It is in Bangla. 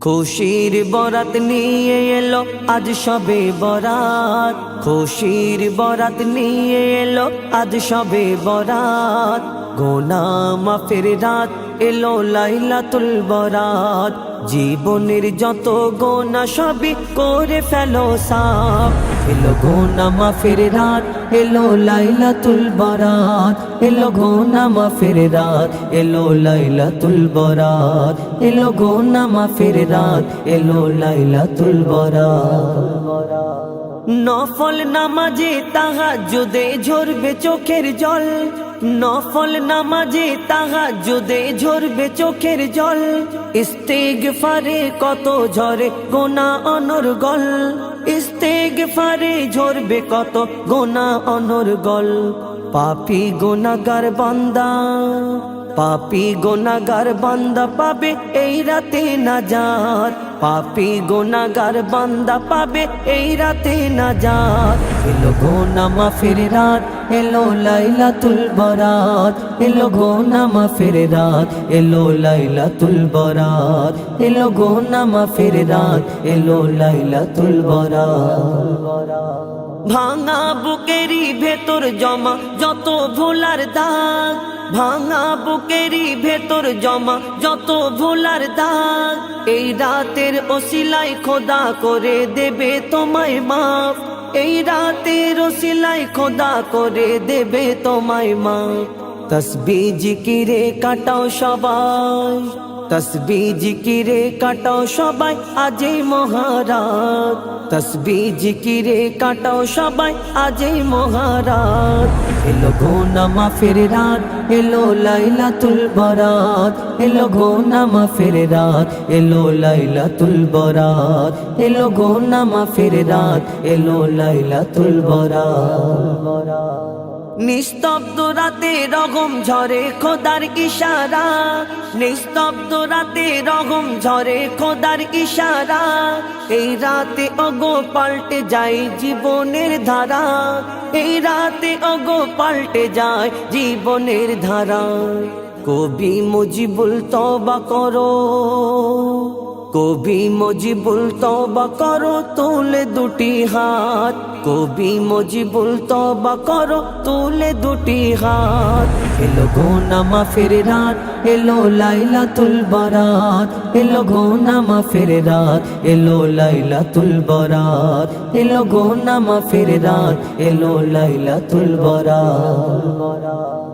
খুশির বরাত নিয়ে এলো আজ সবে বরাত, খুশির বরাত নিয়ে এলো আজ সবে বরাত। গুনাহ মাফের রাত এলো লাইলাতুল বরাত, জীবনের যত গুনাহ সবই করে ফেলো সাফ। এলো গুনাহ মাফের রাত এলো লাইলাতুল বরাত, এলো গুনাহ মাফের রাত এলো লাইলাতুল বরাত, এলো গুনাহ মাফের রাত এলো লাইলাতুল বরাত। নফল নামাজে তাহাজ্জুদে ঝরবে চোখের জল, নফল নামাজে তাহাজ্জুদে ঝরবে চোখের জল। ইস্তেগফারে কত ঝরে গুনাহ অনর্গল, ইস্তেগফারে ঝরবে কত গুনাহ অনর্গল। পাপী গুনাহগার বান্দা, পাপী গুনাহগার বান্দা পাবে এই রাতে নাজাত, পাপী গুনাহগার বান্দা পাবে এই রাতে নাজাত। এলো গুনাহ মাফের রাত এলো লাইলাতুল বরাত, এলো গুনাহ মাফের রাত এলো লাইলাতুল বরাত, এলো গুনাহ মাফের রাত এলো লাইলাতুল বরাত। ভাঙা বুকেরই ভেতর জমা যত ভোলার দাগ, ভাঙা বুকেরই ভেতর জমা যত ভোলার দাগ। এই রাতের ওসিলায় খোদা করে দেবে তোমায় মাফ, এই রাতের ওসিলায় খোদা করে দেবে তোমায় মাফ। তসবিহ জিকিরে কাটাও সবাই, তসবিহ জিকিরে কাটাও সবাই আজ এই মহারাত, তসবিহ জিকিরে কাটাও সবাই আজ এই মহারাত। এলো গুনাহ মাফের রাত এলো লাইলাতুল বরাত, এলো গুনাহ মাফের রাত এলো লাইলাতুল বরাত, এলো গুনাহ মাফের রাত এলো লাইলাতুল বরাত। নিস্তব্ধ রাতে রগম ঝরে খোদার ইশারা, নিস্তব্ধ রাতে রগম ঝরে খোদার ইশারা। এই রাতে ওগো পাল্টে যায় জীবনের ধারা, এই রাতে ওগো পাল্টে যায় জীবনের ধারা। কবি মুজিবুল তওবা করো, কবি মুজিবুল তওবা করো তুলে দুটি হাত, কবি মুজিবুল তওবা করো তুলে দুটি হাত। এলো গুনাহ মাফের রাত এলো লাইলাতুল বরাত, এলো গুনাহ মাফের রাত এলো লাইলাতুল বরাত, এলো গুনাহ মাফের রাত এলো লাইলাতুল বরাত।